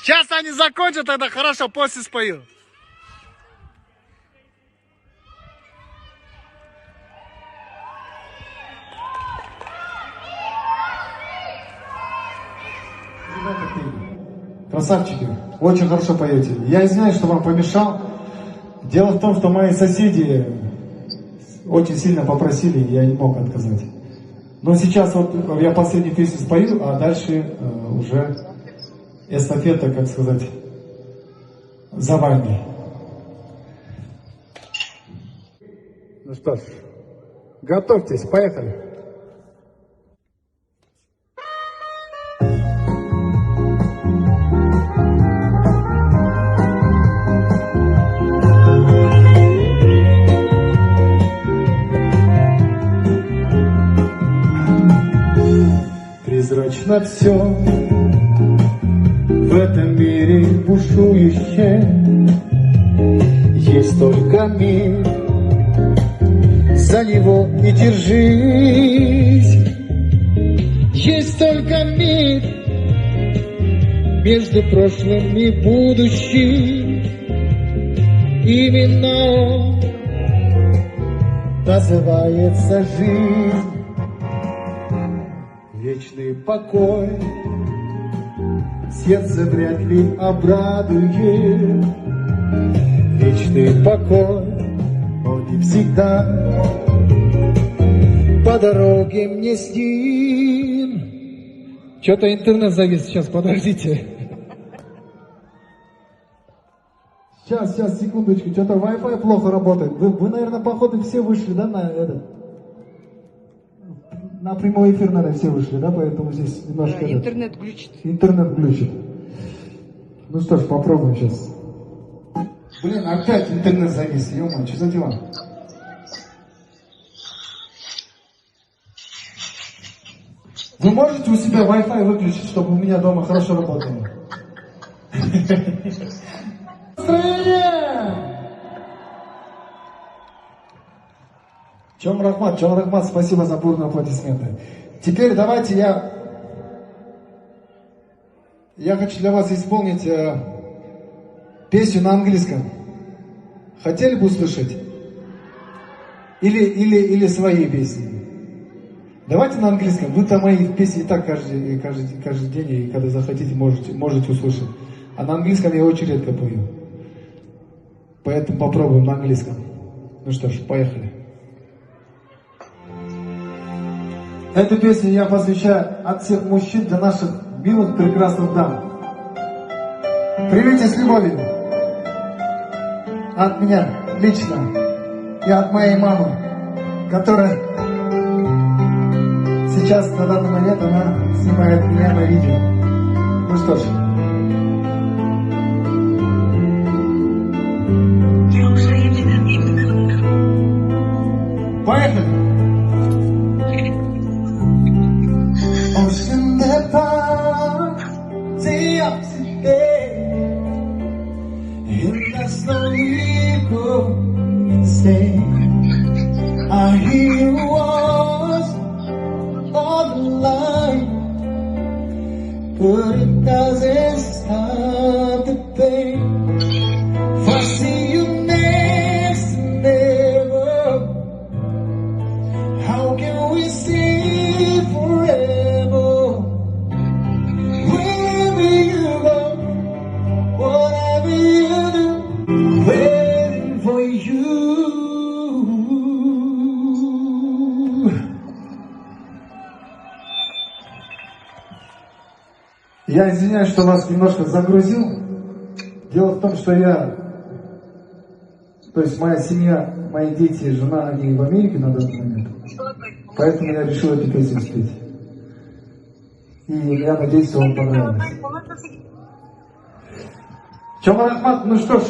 Сейчас они закончат, тогда хорошо, после спою. Красавчики, очень хорошо поете. Я извиняюсь, что вам помешал. Дело в том, что мои соседи очень сильно попросили, я не мог отказать. Но сейчас вот я последнюю песню спою, а дальше уже эстафета, как сказать, за вами. Ну что ж, готовьтесь, поехали. Прозрачно все в этом мире бушующее, есть только мир, за него не держись. Есть только мир между прошлым и будущим, именно он называется жизнь. Вечный покой сердце вряд ли обрадует. Вечный покой, но не всегда по дороге мне с ним. Что-то интернет завис, сейчас, подождите. Сейчас, секундочку, что-то Wi-Fi плохо работает. Вы, наверное, походу все вышли, да, на этот? На прямой эфир, наверное, все вышли, да, поэтому здесь немножко... Да, интернет глючит. Интернет глючит. Ну что ж, попробуем сейчас. Блин, опять интернет завис, ё-моё, что за дела? Вы можете у себя Wi-Fi выключить, чтобы у меня дома хорошо работало? Чом Рахмат, спасибо за бурные аплодисменты. Теперь давайте я хочу для вас исполнить песню на английском. Хотели бы услышать? Или свои песни? Давайте на английском. Вы-то мои песни и так каждый день, и когда захотите, можете услышать. А на английском я очень редко пою. Поэтому попробуем на английском. Ну что ж, поехали. Эту песню я посвящаю от всех мужчин для наших милых, прекрасных дам. Примите с любовью. От меня лично и от моей мамы, которая сейчас на данный момент она снимает меня на видео. Ну что ж. Поехали! Ocean apart, the opposite day, and that's no equal instead. I hear you was on the line, but it doesn't stop the pain. If I see you next to never, how can we see forever? Я извиняюсь, что вас немножко загрузил. Дело в том, что то есть моя семья, мои дети, жена, они в Америке на данный момент. Поэтому я решил эту песню спеть. И я надеюсь, что вам понравилось. Чомар Ахмат, ну что ж,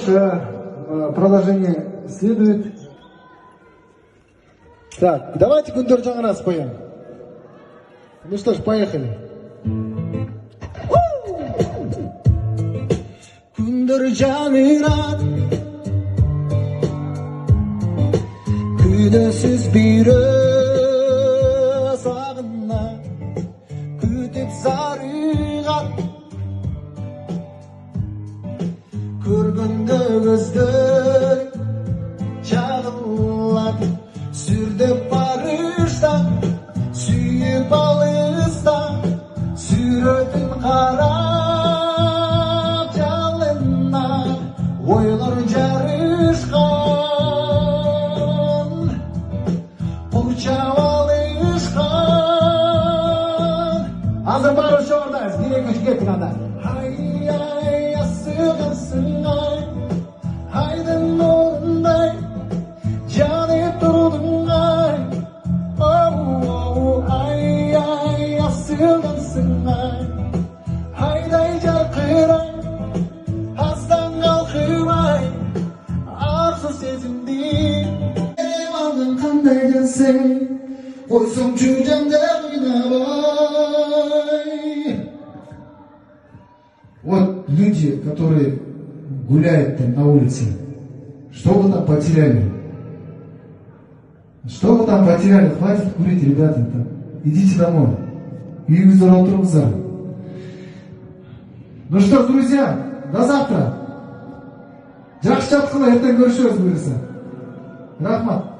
продолжение следует. Так, давайте Гундур Джангана споем. Ну что ж, поехали. Gundar canırat Güdesiz bir sağına Güdüp zarığa көргенде көздөр жағылады, сүрдеп барышта, сүйіп алыста, сүретін қарап жалына, ойлар жарышқан, қурчап алышқан. Азыр бары шоғырдайыз, керек кеттің анда. Ай, асығасың ай, айдың орындай, жанып тұрдың ай. Ай, асығасың ай, айдай жарқырай, астан қалқымай, арсыз сезімді. Алың қандай десең, қойсың чүжемде ойнабай. Вот люди, которые гуляют там на улице, что вы там потеряли? Что вы там потеряли? Хватит курить, ребята. Там. Идите домой. Үйіңізден отырыңыздар. Ну что, друзья, до завтра. Жақсы жатқыла, ертең көрішеміз бұйырса. Рахмат.